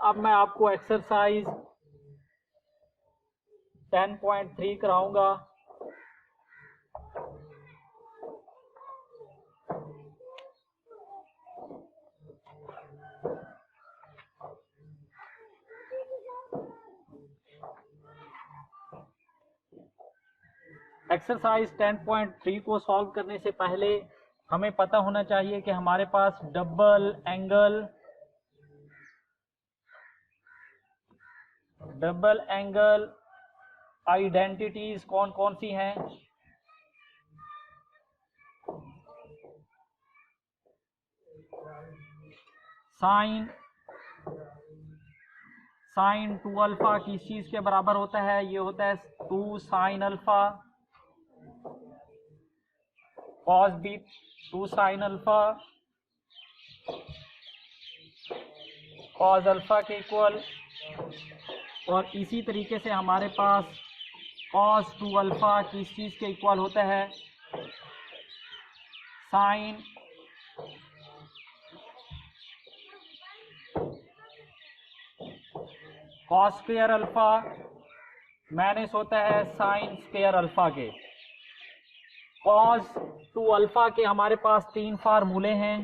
अब मैं आपको एक्सरसाइज 10.3 कराऊंगा। एक्सरसाइज 10.3 को सॉल्व करने से पहले हमें पता होना चाहिए कि हमारे पास डबल एंगल आइडेंटिटीज कौन कौन सी हैं। साइन 2 अल्फा किस चीज के बराबर होता है? ये होता है 2 साइन अल्फा। कॉस भी 2 साइन अल्फा कॉस अल्फा के इक्वल। और इसी तरीके से हमारे पास कॉस 2 अल्फा किस चीज के इक्वल होता है? Sine cos square alpha minus होता है साइन स्क्वायर अल्फा के। कॉस 2 अल्फा के हमारे पास 3 फार्मूले हैं।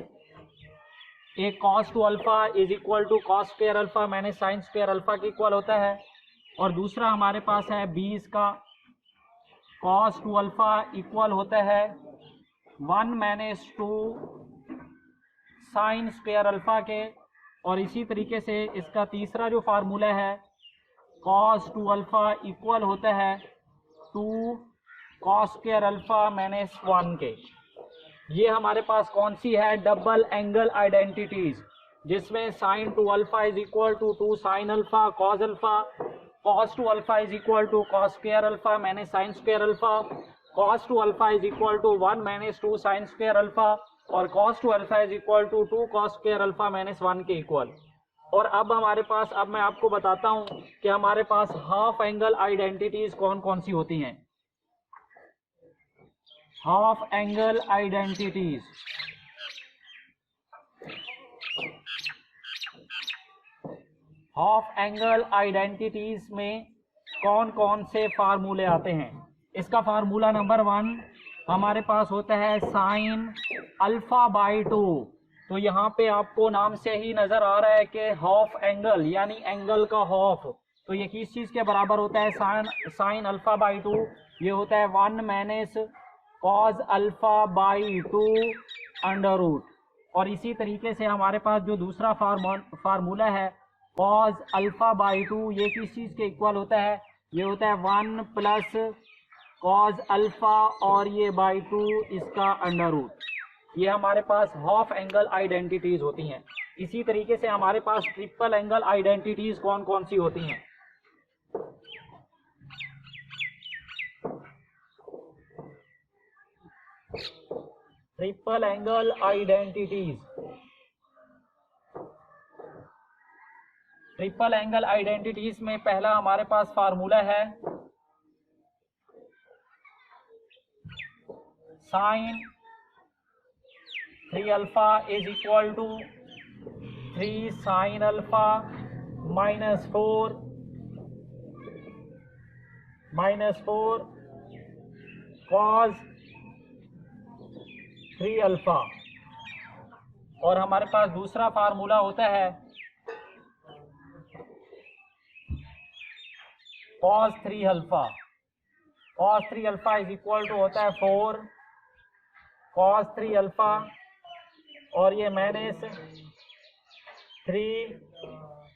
एक cos 2 alpha is equal to cos square alpha minus sine square alpha के इक्वल होता है। और दूसरा हमारे पास है 20 का कॉस 2 अल्फा इक्वल होता है 1 माइनस 2 साइन स्क्वायर अल्फा के। और इसी तरीके से इसका तीसरा जो फार्मूला है कॉस 2 अल्फा इक्वल होता है 2 कॉस स्क्वायर अल्फा माइनस 1 के। ये हमारे पास कौन सी है? डबल एंगल आइडेंटिटीज, जिसमें sine 2 alpha is equal to 2 sine alpha cos alpha, cos 2 alpha is equal to cos square alpha minus sine square alpha, cos 2 alpha is equal to 1 minus 2 sine square alpha, और cos 2 alpha is equal to 2 cos square alpha minus 1 के equal. और अब हमारे पास, अब मैं आपको बताता हूं कि हमारे पास हाफ एंगल आइडेंटिटीज कौन कौन सी होती हैं। Half angle identities, half angle identities में कौन कौन से फार्मूले आते हैं? इसका फार्मूला नंबर 1 हमारे पास होता है साइन अल्फा बाई 2। तो यहाँ पे आपको नाम से ही नजर आ रहा है कि हाफ एंगल यानी एंगल का हाफ, तो ये किस चीज के बराबर होता है? Sine alpha by 2। ये होता है 1 minus cos alpha by 2 under root. और इसी तरीके से हमारे पास जो दूसरा फार्मूला है कॉस अल्फा बाई 2, ये किस चीज के इक्वल होता है? ये होता है 1 प्लस कॉस अल्फा और ये बाई 2 इसका अंडर रूट। ये हमारे पास हाफ एंगल आइडेंटिटीज होती हैं। इसी तरीके से हमारे पास ट्रिपल एंगल आइडेंटिटीज कौन कौन सी होती हैं? Triple angle identities, triple angle identities में पहला हमारे पास फार्मूला है sine 3 alpha is equal to 3 sine alpha minus 4 cos 3 alpha. और हमारे पास दूसरा फार्मूला होता है cos 3 alpha. Cos 3 alpha is equal to होता है 4 कॉस 3 अल्फा और ये माइनस 3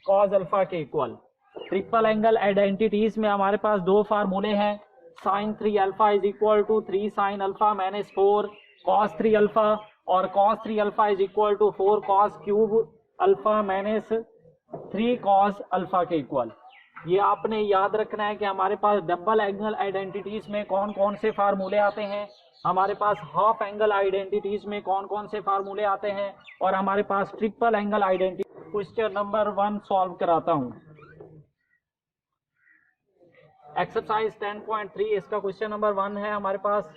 कॉस अल्फा के इक्वल। ट्रिपल एंगल आइडेंटिटीज में हमारे पास दो फार्मूले हैं sign 3 alpha is equal to 3 sine alpha minus 4 cos 3 alpha, और cos 3 alpha is equal to 4 cos cube alpha minus 3 cos alpha के इक्वल। ये आपने याद रखना है कि हमारे पास डबल एंगल आइडेंटिटीज में कौन कौन से फार्मूले आते हैं, हमारे पास हाफ एंगल आइडेंटिटीज में कौन कौन से फार्मूले आते हैं, और हमारे पास triple angle identity. Question number 1 solve कराता हूं। एक्सरसाइज 10.3 इसका क्वेश्चन नंबर 1 है हमारे पास।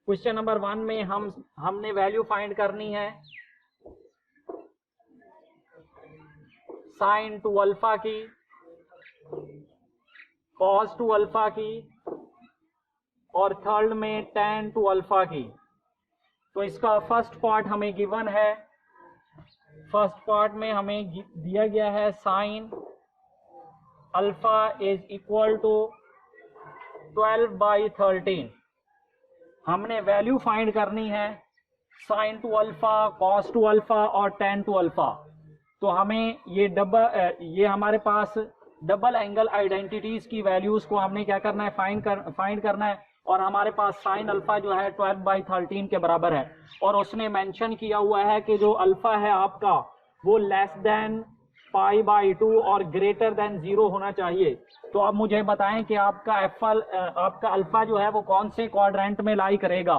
क्वेश्चन नंबर 1 में हमने वैल्यू फाइंड करनी है साइन टू अल्फा की, कॉस टू अल्फा की, और थर्ड में टेन टू अल्फा की। तो इसका फर्स्ट पार्ट हमें गिवन है, फर्स्ट पार्ट में हमें दिया गया है sine alpha is equal to 12/13। हमने वैल्यू फाइंड करनी है sine two alpha, cos two alpha और टेन टू अल्फा। तो हमें ये हमारे पास डबल एंगल आइडेंटिटीज की वैल्यूज को हमने क्या करना है, फाइंड करना है। और हमारे पास साइन अल्फा जो है 12/13 के बराबर है, और उसने मेंशन किया हुआ है कि जो अल्फा है आपका वो लेस देन π/2 और ग्रेटर देन 0 होना चाहिए। तो अब मुझे बताएं कि आपका अल्फा जो है वो कौन से क्वाड्रेंट में लाई करेगा।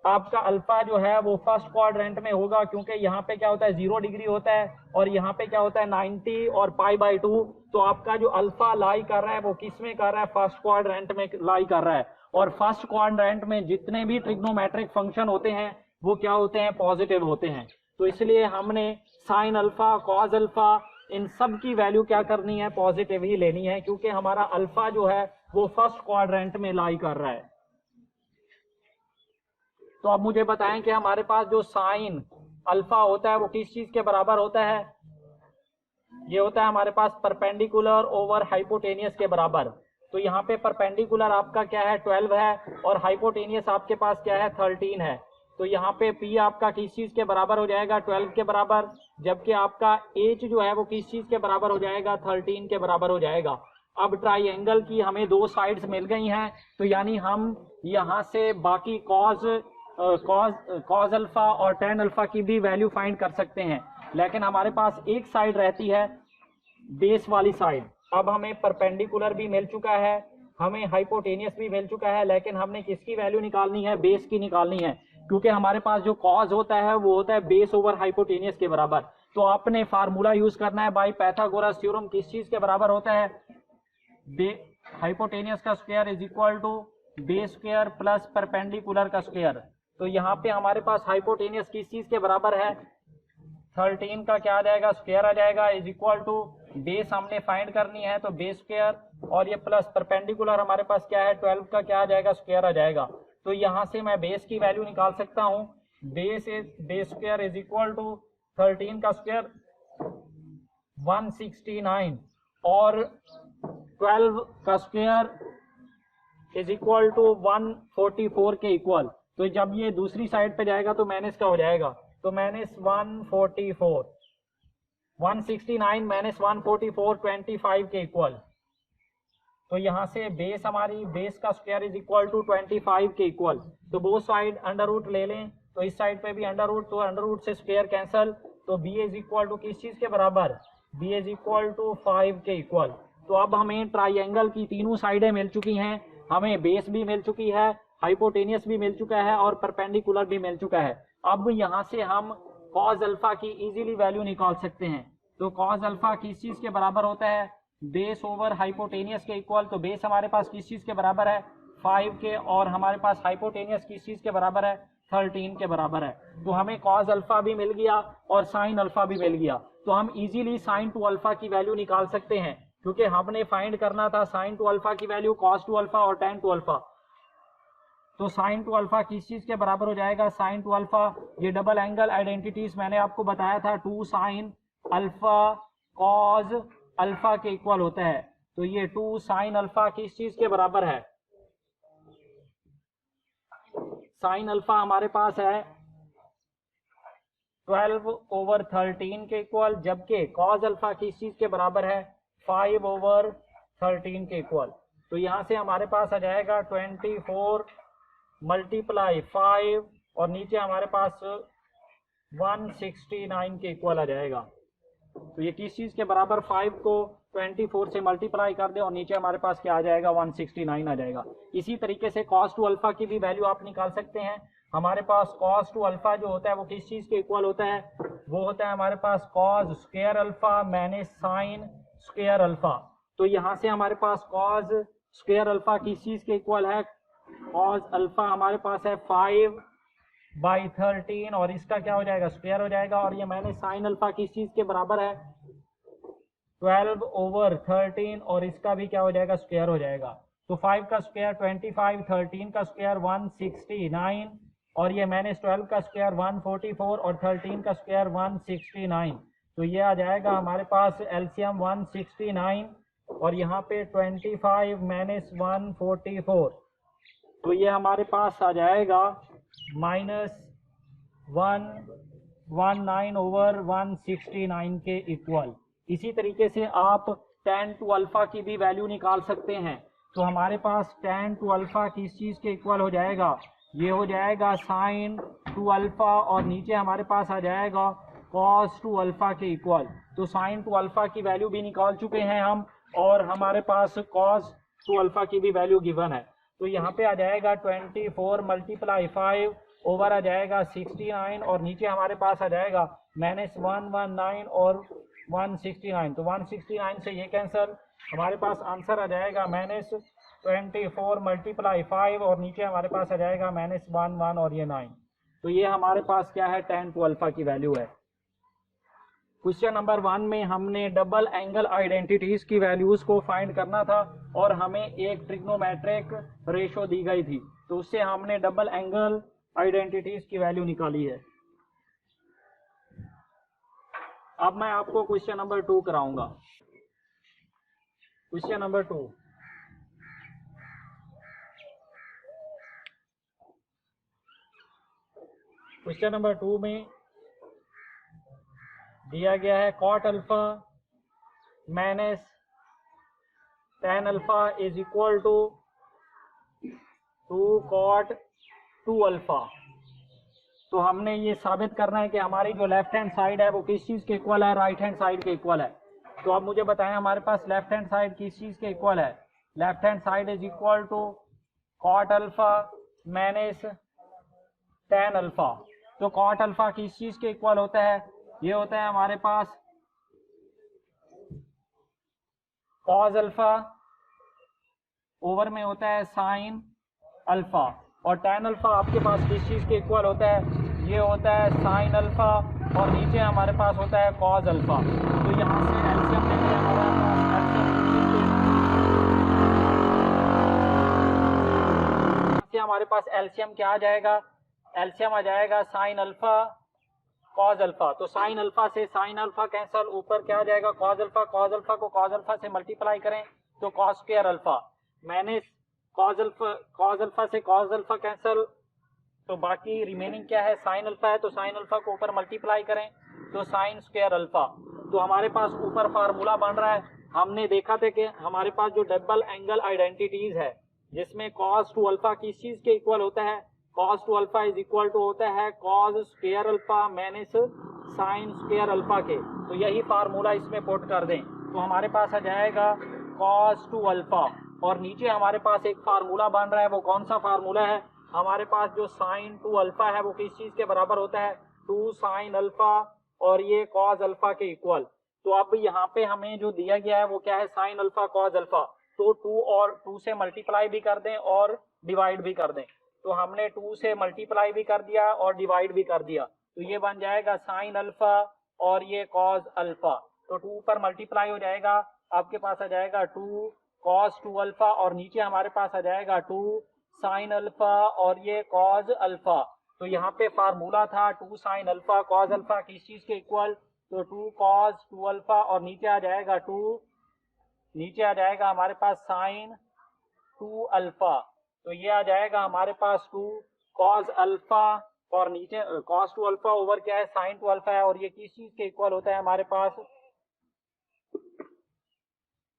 आपका अल्फा जो है वो फर्स्ट क्वाड्रेंट में होगा, क्योंकि यहाँ पे क्या होता है 0 डिग्री होता है, और यहाँ पे क्या होता है 90 और π/2। तो आपका जो अल्फा लाई कर रहा है वो किस में कर रहा है, फर्स्ट क्वाड्रेंट में लाई कर रहा है। और फर्स्ट क्वाड्रेंट में जितने भी ट्रिग्नोमेट्रिक फंक्शन होते हैं वो क्या होते हैं, पॉजिटिव होते हैं। तो इसलिए हमने साइन अल्फा, कॉस अल्फा, इन सब की वैल्यू क्या करनी है, पॉजिटिव ही लेनी है, क्योंकि हमारा अल्फा जो है वो फर्स्ट क्वाड्रेंट में लाई कर रहा है। तो अब मुझे बताएं कि हमारे पास जो साइन अल्फा होता है वो किस चीज के बराबर होता है। ये होता है हमारे पास परपेंडिकुलर ओवर हाइपोटेनियस के बराबर। तो यहाँ पे परपेंडिकुलर आपका क्या है 12 है, और हाइपोटेनियस आपके पास क्या है 13 है। तो यहाँ पे P आपका किस चीज के बराबर हो जाएगा, 12 के बराबर, जबकि आपका H जो है वो किस चीज के बराबर हो जाएगा, 13 के बराबर हो जाएगा। अब ट्राइंगल की हमें दो साइड्स मिल गई हैं, तो यानी हम यहाँ से बाकी कॉज अल्फा और टेन अल्फा की भी वैल्यू फाइंड कर सकते हैं। लेकिन हमारे पास एक साइड रहती है बेस वाली साइड। अब हमें परपेंडिकुलर भी मिल चुका है, हमें हाइपोटेनियस भी मिल चुका है, लेकिन हमने किसकी वैल्यू निकालनी है, बेस की निकालनी है, क्योंकि हमारे पास जो कॉज होता है वो होता है बेस ओवर हाइपोटेनियस के बराबर। तो आपने फार्मूला यूज करना है बाय पाइथागोरस थ्योरम, किस चीज के बराबर होता है, हाइपोटेनियस का square is equal to base square plus perpendicular का स्क्वायर। तो यहाँ पे हमारे पास हाइपोटेनियस किस चीज के बराबर है, 13 का क्या आ जाएगा, स्क्वायर आ जाएगा, इज इक्वल टू बेस हमने फाइंड करनी है तो बेस स्क्वायर, और ये प्लस परपेंडिकुलर हमारे पास क्या है 12 का क्या आ जाएगा, स्क्वायर आ जाएगा। तो यहाँ से मैं बेस की वैल्यू निकाल सकता हूँ, base square is equal to 13 का स्क्वायर 169 और 12 का स्क्वायर इज इक्वल टू 144 के इक्वल। तो जब ये दूसरी साइड पे जाएगा तो माइनस का हो जाएगा, तो माइनस 144, 169 माइनस 144 25 के इक्वल। तो यहाँ से बेस हमारी बेस का स्क्वायर इज इक्वल टू 25 के इक्वल। तो बोथ साइड अंडर रूट ले लें, तो इस साइड पे भी अंडर रूट, तो अंडर रूट से स्क्वायर कैंसल, तो बी इज इक्वल टू किस चीज के बराबर, बी इज इक्वल टू 5 के इक्वल। तो अब हमें ट्राइंगल की तीनों साइडें मिल चुकी हैं, हमें बेस भी मिल चुकी है, हाइपोटेनियस भी मिल चुका है और परपेंडिकुलर भी मिल चुका है। अब यहाँ से हम कॉस अल्फा की इजीली वैल्यू निकाल सकते हैं। तो कॉस अल्फा किस चीज के बराबर होता है, बेस ओवर हाइपोटेनियस के इक्वल। तो बेस हमारे पास किस चीज के बराबर है 5 के, और हमारे पास हाइपोटेनियस किस चीज के बराबर है 13 के बराबर है। तो हमें कॉस अल्फा भी मिल गया और साइन अल्फा भी मिल गया। तो हम इजीली साइन टू अल्फा की वैल्यू निकाल सकते हैं, क्योंकि हमने फाइंड करना था साइन टू अल्फा की वैल्यू, कॉस टू अल्फा और टेन टू अल्फा। तो साइन टू अल्फा किस चीज के बराबर हो जाएगा, साइन टू अल्फा, ये डबल एंगल आइडेंटिटीज मैंने आपको बताया था, 2 साइन अल्फा कॉस अल्फा के इक्वल होता है। तो ये 2 साइन अल्फा किस चीज के बराबर है, साइन अल्फा हमारे पास है 12/13 के इक्वल, जबकि कॉस अल्फा किस चीज के बराबर है 5/13 के इक्वल। तो यहाँ से हमारे पास आ जाएगा 24 मल्टीप्लाई 5 और नीचे हमारे पास 169 के इक्वल आ जाएगा। तो ये किस चीज के बराबर, 5 को 24 से मल्टीप्लाई कर दे और नीचे हमारे पास क्या आ जाएगा 169 आ जाएगा। इसी तरीके से कॉस टू अल्फा की भी वैल्यू आप निकाल सकते हैं। हमारे पास कॉस टू अल्फा जो होता है वो किस चीज के इक्वल होता है, वो होता है हमारे पास cos square alpha minus sine square alpha. तो यहाँ से हमारे पास कॉस स्क्वायर अल्फा किस चीज के इक्वल है, कॉस अल्फा हमारे पास है 5 बाई 13 और इसका क्या हो जाएगा, स्क्वायर हो जाएगा। और ये मैंने साइन अल्फा किस चीज के बराबर है, 12/13 और इसका भी क्या हो जाएगा, स्क्वायर हो जाएगा। तो 5 का स्क्वायर 25, 13 का स्क्वायर 169 और ये मैंने 12 का स्क्वायर 144 और 13 का स्क्वायर 169। तो ये आ जाएगा हमारे पास एलसीएम 169 और यहाँ पे 25 माइनस 144, तो ये हमारे पास आ जाएगा -119/169 के इक्वल। इसी तरीके से आप tan टू अल्फा की भी वैल्यू निकाल सकते हैं। तो हमारे पास tan टू अल्फा किस चीज़ के इक्वल हो जाएगा, ये हो जाएगा साइन टू अल्फा और नीचे हमारे पास आ जाएगा cos टू अल्फा के इक्वल। तो साइन टू अल्फा की वैल्यू भी निकाल चुके हैं हम और हमारे पास cos टू अल्फा की भी वैल्यू गिवन है। तो यहाँ पे आ जाएगा 24 × 5 ओवर आ जाएगा 69 और नीचे हमारे पास आ जाएगा -119 और 169। तो 169 से ये कैंसिल, हमारे पास आंसर आ जाएगा -24 × 5 और नीचे हमारे पास आ जाएगा -11 और ये 9। तो ये हमारे पास क्या है, tan टू अल्फा की वैल्यू है। क्वेश्चन नंबर 1 में हमने डबल एंगल आइडेंटिटीज की वैल्यूज को फाइंड करना था और हमें एक ट्रिग्नोमेट्रिक रेशो दी गई थी, तो उससे हमने डबल एंगल आइडेंटिटीज की वैल्यू निकाली है। अब मैं आपको क्वेश्चन नंबर 2 कराऊंगा। क्वेश्चन नंबर 2, क्वेश्चन नंबर 2 में दिया गया है cot alpha minus tan alpha is equal to 2 cot 2 alpha. तो हमने ये साबित करना है कि हमारी जो लेफ्ट हैंड साइड है वो किस चीज़ के इक्वल है, राइट हैंड साइड के इक्वल है। तो आप मुझे बताएं हमारे पास लेफ्ट हैंड साइड किस चीज़ के इक्वल है। Left hand side is equal to cot alpha minus tan alpha. तो कॉट अल्फा किस चीज़ के इक्वल होता है, ये होता है हमारे पास कॉज अल्फा ओवर में होता है साइन अल्फा और tan अल्फा आपके पास किस चीज़ के इक्वल होता है, ये होता है साइन अल्फा और नीचे हमारे पास होता है कॉज अल्फा। तो यहाँ से एलसीएम लेंगे हमारे पास एलसीएम क्या आ जाएगा, एलसीएम आ जाएगा साइन अल्फा कॉज अल्फा। तो साइन अल्फा से साइन अल्फा कैंसल, ऊपर क्या आ जाएगा कॉज अल्फा, कॉज अल्फा को कॉज अल्फा से मल्टीप्लाई करें तो कॉस स्क्वायर अल्फा मैंने कॉज अल्फा से कॉज अल्फा कैंसल, तो बाकी रिमेनिंग क्या है साइन अल्फा है, तो साइन अल्फा को ऊपर मल्टीप्लाई करें तो साइन स्क्वायर अल्फा। तो हमारे पास ऊपर फार्मूला बन रहा है। हमने देखा था कि हमारे पास जो डबल एंगल आइडेंटिटीज है जिसमें कॉस टू अल्फा किस चीज के इक्वल होता है, cos two alpha is equal to होता है cos square alpha minus sine square alpha के। तो यही फार्मूला इसमें पुट कर दें तो हमारे पास आ जाएगा कॉस टू अल्फा और नीचे हमारे पास एक फार्मूला बन रहा है। वो कौन सा फार्मूला है, हमारे पास जो साइन टू अल्फा है वो किस चीज के बराबर होता है, 2 साइन अल्फा और ये कॉस अल्फा के इक्वल। तो अब यहाँ पे हमें जो दिया गया है वो क्या है, साइन अल्फा कॉस अल्फा। तो 2 और 2 से मल्टीप्लाई भी कर दें और डिवाइड भी कर दें। तो हमने 2 से मल्टीप्लाई भी कर दिया और डिवाइड भी कर दिया, तो ये बन जाएगा साइन अल्फा और ये कॉस अल्फा। तो 2 पर मल्टीप्लाई हो जाएगा, आपके पास आ जाएगा 2 कॉस टू अल्फा और नीचे हमारे पास आ जाएगा 2 साइन अल्फा और ये कॉस अल्फा। तो यहाँ पे फार्मूला था 2 साइन अल्फा कॉस अल्फा किस चीज के इक्वल, तो 2 कॉस टू अल्फा और नीचे आ जाएगा 2, नीचे आ जाएगा हमारे पास साइन 2 अल्फा। तो ये आ जाएगा हमारे पास 2 कॉस अल्फा और नीचे कॉस टू अल्फा ओवर क्या है साइन टू अल्फा है और ये किस चीज के इक्वल होता है हमारे पास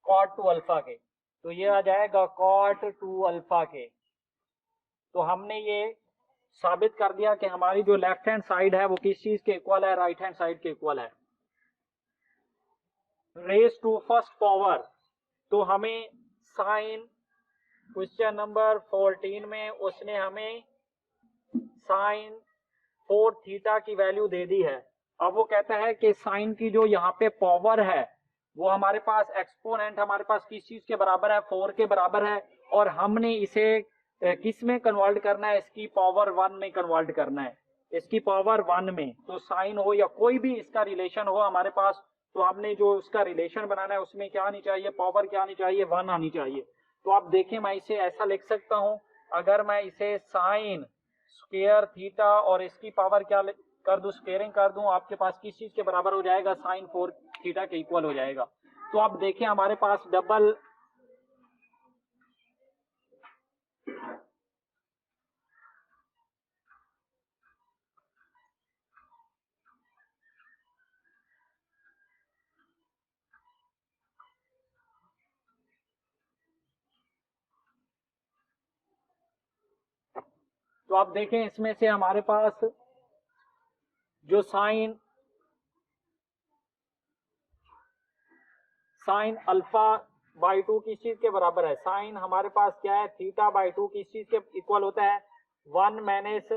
कॉट टू अल्फा के। तो ये आ जाएगा कॉट टू अल्फा के। तो हमने ये साबित कर दिया कि हमारी जो लेफ्ट हैंड साइड है वो किस चीज के इक्वल है, राइट हैंड साइड के इक्वल है। रेज टू फर्स्ट पावर, तो हमें साइन क्वेश्चन नंबर 14 में उसने हमें साइन 4 थीटा की वैल्यू दे दी है। अब वो कहता है कि साइन की जो यहाँ पे पावर है वो हमारे पास एक्सपोनेंट हमारे पास किस चीज के बराबर है, 4 के बराबर है और हमने इसे किस में कन्वर्ट करना है, इसकी पावर 1 में कन्वर्ट करना है। इसकी पावर 1 में, तो साइन हो या कोई भी इसका रिलेशन हो हमारे पास, तो हमने जो उसका रिलेशन बनाना है उसमें क्या आनी चाहिए, पावर क्या आनी चाहिए, 1 आनी चाहिए। तो आप देखें मैं इसे ऐसा लिख सकता हूं, अगर मैं इसे साइन स्क्वायर थीटा और इसकी पावर क्या कर दूं, स्क्वायरिंग कर दूं, आपके पास किस चीज के बराबर हो जाएगा, साइन 4 थीटा के इक्वल हो जाएगा। तो आप देखें हमारे पास डबल तो आप देखें इसमें से हमारे पास जो साइन अल्फा बाई 2 किस चीज के बराबर है, साइन हमारे पास क्या है, थीटा बाई 2 किस चीज के इक्वल होता है, 1 माइनस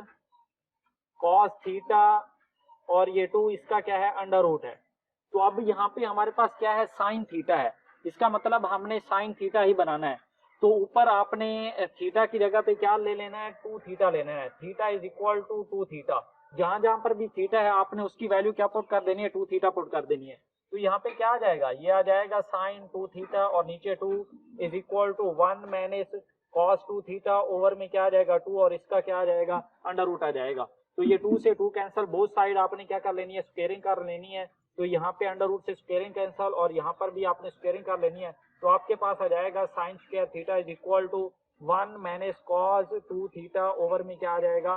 कॉस थीटा, और ये 2 इसका क्या है, अंडर रूट है। तो अब यहाँ पे हमारे पास क्या है, साइन थीटा है, इसका मतलब हमने साइन थीटा ही बनाना है। तो ऊपर आपने थीटा की जगह पे क्या ले लेना है, 2 थीटा लेना है, theta is equal to 2 theta. जहां जहां पर भी थीटा है आपने उसकी वैल्यू क्या पुट कर देनी है, 2 थीटा पुट कर देनी है। तो यहाँ पे क्या आ जाएगा, ये आ जाएगा साइन 2 थीटा और नीचे 2 is equal to 1 minus cos 2 theta, over में क्या आ जाएगा 2, और इसका क्या आ जाएगा, अंडर रूट आ जाएगा। तो ये 2 से 2 कैंसिल, बोथ साइड आपने क्या कर लेनी है, स्क्वायरिंग कर लेनी है। तो यहाँ पे अंडर रूट से स्क्वायरिंग कैंसिल, और यहाँ पर भी आपने स्क्वायरिंग कर लेनी है। तो आपके पास आ जाएगा sine square theta is equal to 1 minus cos 2 theta, over में क्या आ जाएगा,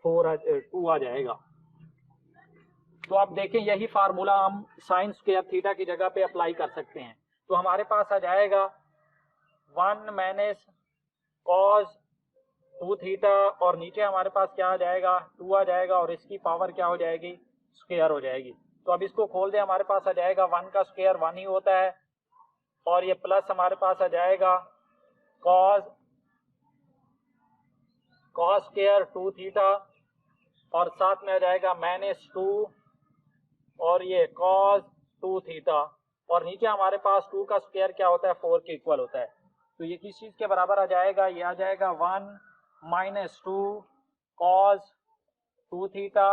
2 आ जाएगा। तो आप देखें यही फार्मूला हम साइन स्क्वायर थीटा की जगह पे अप्लाई कर सकते हैं। तो हमारे पास आ जाएगा 1 माइनस कॉस 2 थीटा, और नीचे हमारे पास क्या आ जाएगा, 2 आ जाएगा, और इसकी पावर क्या हो जाएगी, स्क्वायर हो जाएगी। तो अब इसको खोल दे, हमारे पास आ जाएगा 1 का स्क्वायर 1 ही होता है, और ये प्लस हमारे पास आ जाएगा कॉस स्क्वायर 2 थीटा, और साथ में आ जाएगा माइनस 2, और ये कॉस 2 थीटा, और नीचे हमारे पास 2 का स्क्वायर क्या होता है, 4 के इक्वल होता है। तो ये किस चीज के बराबर आ जाएगा, ये आ जाएगा 1 माइनस 2 कॉस 2 थीटा,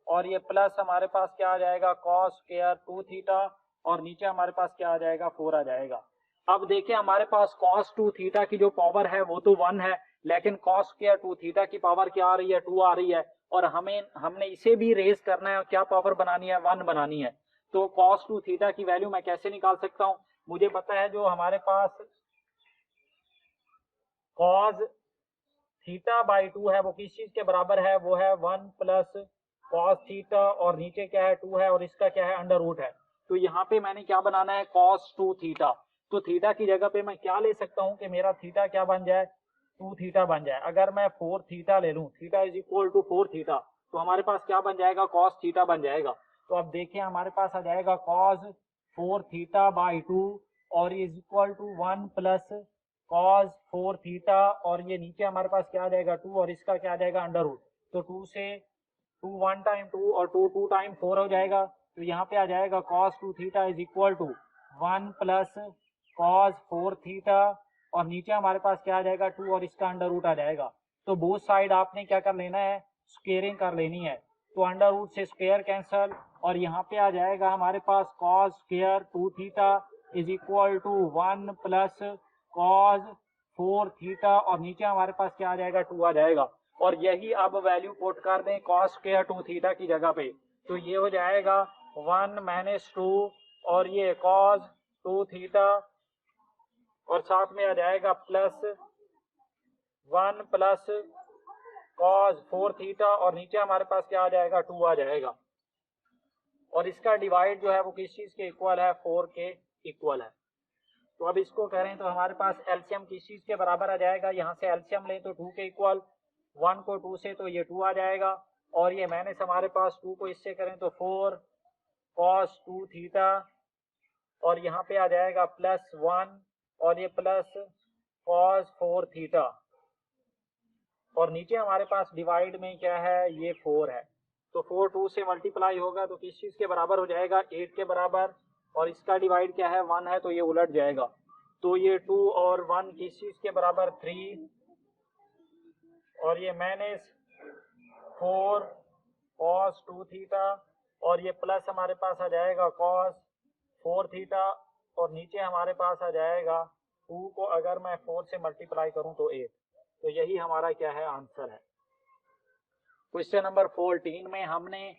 और ये प्लस हमारे पास क्या आ जाएगा, कॉस स्क्वायर 2 थीटा, और नीचे हमारे पास क्या आ जाएगा, 4 आ जाएगा। अब देखिए हमारे पास कॉस 2 थीटा की जो पावर है वो तो 1 है, लेकिन कॉस स्क्वायर 2 थीटा की पावर क्या आ रही है, 2 आ रही है, और हमने इसे भी रेज करना है, क्या पावर बनानी है, 1 बनानी है। तो कॉस 2 थीटा की वैल्यू मैं कैसे निकाल सकता हूं, मुझे पता है जो हमारे पास कॉस थीटा बाई 2 है वो किस चीज के बराबर है, वो है 1 प्लस कॉस थीटा, और नीचे क्या है, 2 है, और इसका क्या है, अंडर रूट है। तो यहाँ पे मैंने क्या बनाना है, कॉस 2 थीटा। तो थीटा की जगह पे मैं क्या ले सकता हूँ कि मेरा थीटा क्या बन जाए, 2 थीटा बन जाए। अगर मैं 4 थीटा ले लूँ, theta is equal to 4 theta, तो हमारे पास क्या बन जाएगा, कॉस थीटा बन जाएगा। तो अब देखिए हमारे पास आ जाएगा कॉस 4 थीटा बाई 2, और is equal to 1 plus cos 4 theta, और ये नीचे हमारे पास क्या आ जाएगा, 2, और इसका क्या आ जाएगा, अंडर रूट। तो 2 से 2 1 टाइम 2, और 2 2 टाइम 4 हो जाएगा। तो यहाँ पे आ जाएगा cos 2 theta is equal to 1 plus cos 4 theta, और नीचे हमारे पास क्या आ जाएगा, 2, और इसका अंडर रूट आ जाएगा। तो बोथ साइड आपने क्या कर लेना है, स्क्वायरिंग कर लेनी है। तो अंडर रूट से स्क्वायर कैंसल, और यहाँ पे आ जाएगा हमारे पास cos square 2 theta is equal to 1 plus cos 4 theta, और नीचे हमारे पास क्या आ जाएगा, 2 आ जाएगा। और यही अब वैल्यू पुट कर दें कॉस स्क्वायर 2 थीटा की जगह पे, तो ये हो जाएगा 1 माइनस 2, और ये कॉस 2 थीटा, और साथ में आ जाएगा प्लस 1 प्लस कॉस 4 थीटा, और नीचे हमारे पास क्या आ जाएगा, 2 आ जाएगा। और इसका डिवाइड जो है वो किस चीज के इक्वल है, 4 के इक्वल है। तो अब इसको करें तो हमारे पास एलसीएम किस चीज के बराबर आ जाएगा, यहाँ से एलसीएम लें तो 2 के इक्वल, 1 को 2 से तो ये 2 आ जाएगा, और ये माइनस हमारे पास 2 को इससे करें तो 4 कॉस 2 थीटा, और यहाँ पे आ जाएगा प्लस 1, और ये प्लस कॉस 4 थीटा, और नीचे हमारे पास डिवाइड में क्या है, ये 4 है। तो 4 2 से मल्टीप्लाई होगा तो किस चीज के बराबर हो जाएगा, 8 के बराबर, और इसका डिवाइड क्या है, 1 है, तो ये उलट जाएगा। तो ये 2 और 1 किस चीज के बराबर, 3, और ये माइनस 4 cos 2 थीटा और ये प्लस हमारे पास आ जाएगा cos 4 थीटा और नीचे हमारे पास आ जाएगा 2 को अगर मैं 4 से मल्टीप्लाई करूं तो 8। तो यही हमारा क्या है आंसर है। क्वेश्चन नंबर 14 में हमने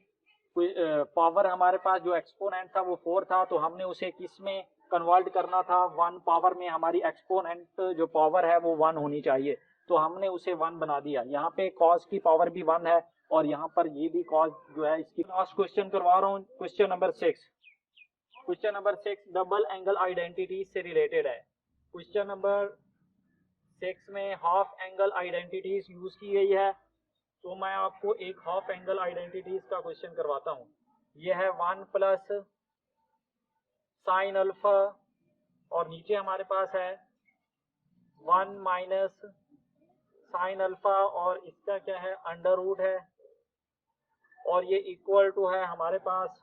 पावर हमारे पास जो एक्सपोनेंट था वो 4 था, तो हमने उसे किस में कन्वर्ट करना था, 1 पावर में। हमारी एक्सपोनेंट जो पावर है वो 1 होनी चाहिए, तो हमने उसे 1 बना दिया। यहाँ पे cos की पावर भी 1 है और यहाँ पर ये भी cos जो है इसकी। लास्ट क्वेश्चन करवा रहा हूँ, question number 6। Question number 6 double angle identity से रिलेटेड है। क्वेश्चन नंबर 6 में हाफ एंगल आइडेंटिटीज यूज की गई है, तो मैं आपको एक हाफ एंगल आइडेंटिटीज का क्वेश्चन करवाता हूँ। यह है 1 प्लस साइन अल्फा और नीचे हमारे पास है 1 माइनस साइन अल्फा और इसका क्या है अंडर रूट है और ये इक्वल टू है हमारे पास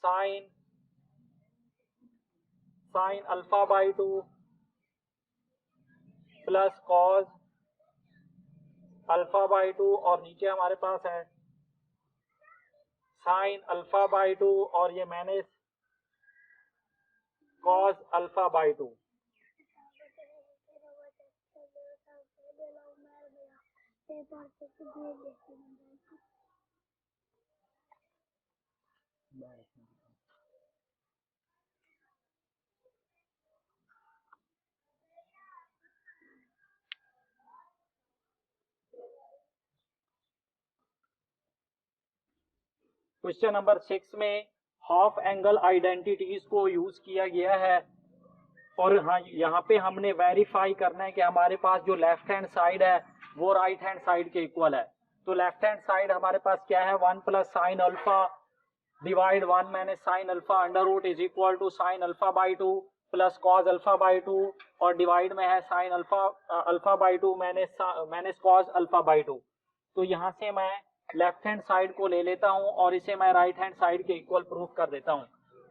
sine alpha by 2 plus cos alpha by 2 और नीचे हमारे पास है साइन अल्फा बाई 2 और ये मैंने cos alpha by 2। Question number 6 में हाफ एंगल आइडेंटिटीज को यूज किया गया है और हाँ यहाँ पे हमने वेरीफाई करना है कि हमारे पास जो लेफ्ट हैंड साइड है वो राइट हैंड साइड के इक्वल है। तो लेफ्ट हैंड साइड हमारे पास क्या है 1 plus sine alpha divide 1 minus sine alpha under root is equal to sine alpha by 2 plus cos alpha by 2 और डिवाइड में है sine alpha by 2 minus cos alpha by 2। तो यहाँ से मैं लेफ्ट हैंड साइड को ले लेता हूँ और इसे मैं राइट हैंड साइड के इक्वल प्रूफ कर देता हूँ।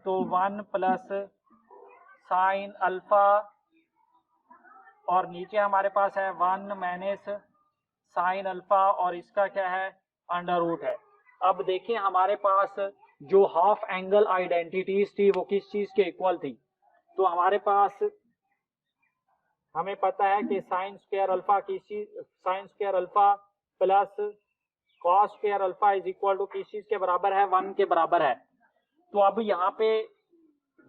तो 1 प्लस साइन अल्फा और नीचे हमारे पास है 1 माइनस साइन अल्फा और इसका क्या है अंडर रूट है। अब देखिए हमारे पास जो हाफ एंगल आइडेंटिटीज थी वो किस चीज के इक्वल थी। तो हमारे पास हमें पता है कि sine square alpha plus cos square alpha is equal to किस चीज के बराबर है 1 के बराबर है। तो अब यहाँ पे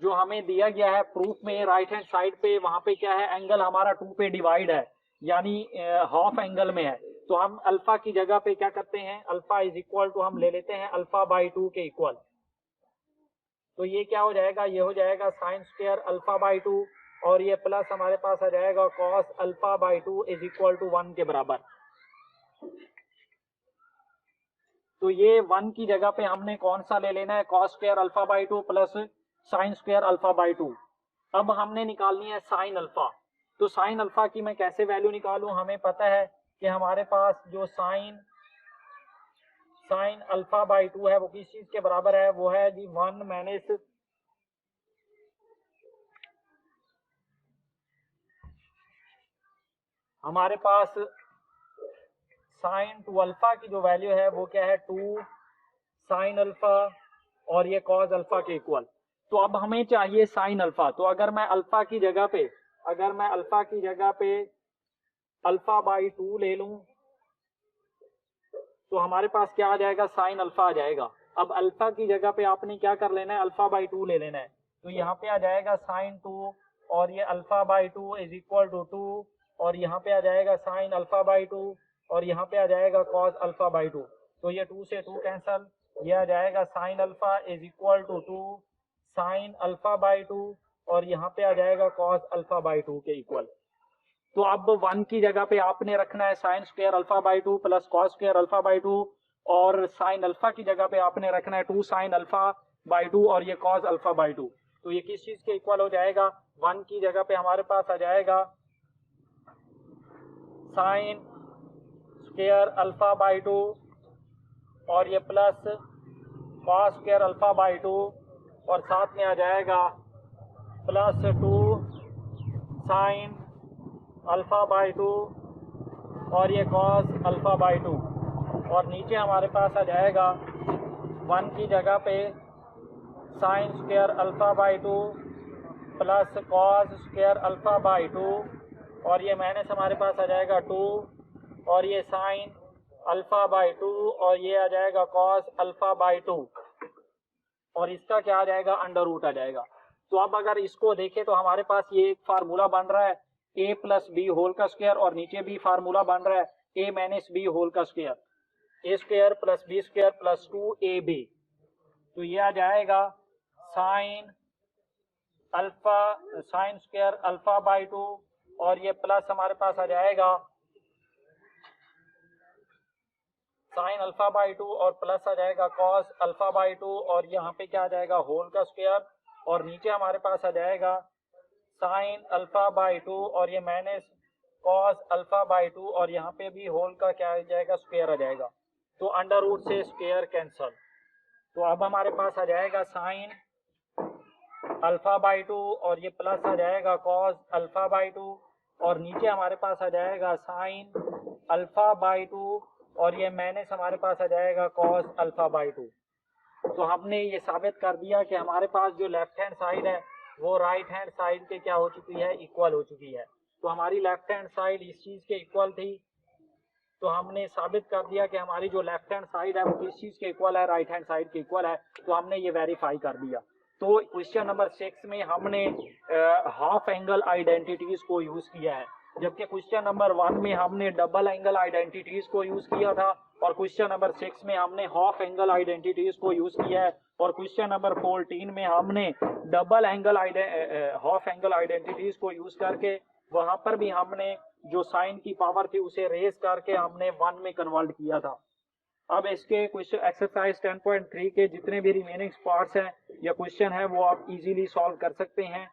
जो हमें दिया गया है प्रूफ में राइट हैंड साइड पे वहां पे क्या है एंगल हमारा 2 पे डिवाइड है यानी हाफ एंगल में है। तो हम अल्फा की जगह पे क्या करते हैं अल्फा इज इक्वल टू हम ले लेते हैं अल्फा बाई 2 के इक्वल। तो ये क्या हो जाएगा ये हो जाएगा साइन स्क्वायर अल्फा बाई 2 और ये प्लस हमारे पास आ जाएगा cos alpha by 2 is equal to 1 के बराबर। तो ये 1 की जगह पे हमने कौन सा ले लेना है cos square alpha by 2 plus sign square alpha by 2। अब हमने निकालनी है साइन अल्फा। तो साइन अल्फा की मैं कैसे वैल्यू निकालूं, हमें पता है कि हमारे पास जो साइन अल्फा बाई 2 है वो किस चीज के बराबर है वो है जी 1 माइनस हमारे पास साइन 2 अल्फा की जो वैल्यू है वो क्या है 2 साइन अल्फा और ये कॉस अल्फा के इक्वल। तो अब हमें चाहिए साइन अल्फा। तो अगर मैं अल्फा की जगह पे अल्फा बाई 2 ले लूं तो हमारे पास क्या आ जाएगा साइन अल्फा आ जाएगा। अब अल्फा की जगह पे आपने क्या कर लेना है अल्फा बाई 2 ले लेना है। तो यहाँ पे आ जाएगा साइन 2 और ये alpha by 2 is equal to 2 और यहाँ पे आ जाएगा साइन अल्फा बाई 2 और यहाँ पे आ जाएगा कॉस अल्फा बाई 2। तो ये 2 से 2 कैंसल, ये आ जाएगा sine alpha is equal to 2 sine alpha by 2 और यहाँ पे आ जाएगा कॉस अल्फा बाई 2 के इक्वल। तो अब 1 की जगह पे आपने रखना है sine square alpha by 2 plus cos square alpha by 2 और साइन अल्फा की जगह पे आपने रखना है 2 साइन अल्फा बाई 2 और ये कॉस अल्फा बाई 2। तो ये किस चीज के इक्वल हो जाएगा 1 की जगह पे हमारे पास आ जाएगा साइन स्क्वायर अल्फा बाई 2 और ये plus cos square alpha by 2 और साथ में आ जाएगा प्लस 2 साइन अल्फा बाई 2 और ये कॉस अल्फा बाई 2। और नीचे हमारे पास आ जाएगा 1 की जगह पे sine square alpha by 2 plus cos square alpha by 2 और ये माइनस हमारे पास आ जाएगा 2 और ये साइन अल्फ़ा बाई 2 और ये आ जाएगा कॉस अल्फ़ा बाई 2 और इसका क्या आ जाएगा, अंडर रूट आ जाएगा। तो अब अगर इसको देखें तो हमारे पास ये एक फार्मूला बन रहा है a प्लस बी होल का स्क्वायर और नीचे भी फार्मूला बन रहा है a माइनस बी होल का square, a square plus B square plus 2ab। तो ये आ जाएगा साइन स्क्वायर अल्फा बाई 2 और ये प्लस हमारे पास आ जाएगा साइन अल्फा बाई 2 और प्लस आ जाएगा कॉस अल्फा बाई 2 और यहाँ पे क्या आ जाएगा होल का स्क्वायर और नीचे हमारे पास आ जाएगा साइन अल्फा बाई 2 और ये माइनस कॉस अल्फा बाई 2 और यहाँ पे भी होल का क्या आ जाएगा, स्क्वायर आ जाएगा। तो अंडर रूट से स्क्वायर कैंसल। तो अब हमारे पास आ जाएगा साइन अल्फा बाई 2 और ये प्लस आ जाएगा कॉस अल्फा बाई 2 और नीचे हमारे पास आ जाएगा साइन अल्फा बाई 2 और ये माइनस हमारे पास आ जाएगा कॉस अल्फा बाई 2। तो हमने ये साबित कर दिया कि हमारे पास जो लेफ्ट हैंड साइड है वो राइट हैंड साइड के क्या हो चुकी है, इक्वल हो चुकी है। तो हमारी लेफ्ट हैंड साइड इस चीज के इक्वल थी, तो हमने साबित कर दिया कि हमारी जो लेफ्ट हैंड साइड है वो किस चीज के इक्वल है, राइट हैंड साइड के इक्वल है। तो हमने ये वेरीफाई कर दिया। तो क्वेश्चन नंबर 6 में हमने हाफ एंगल आइडेंटिटीज को यूज किया है, जबकि क्वेश्चन नंबर 1 में हमने डबल एंगल आइडेंटिटीज को यूज किया था और क्वेश्चन नंबर 6 में हमने हाफ एंगल आइडेंटिटीज को यूज किया है और क्वेश्चन नंबर 14 में हमने double angle half angle identities को यूज करके वहां पर भी हमने जो साइन की पावर थी उसे रेज करके हमने 1 में कन्वर्ट किया था। अब इसके क्वेश्चन एक्सरसाइज 10.3 के जितने भी रिमेनिंग पार्ट्स हैं या क्वेश्चन है वो आप इजीली सॉल्व कर सकते हैं।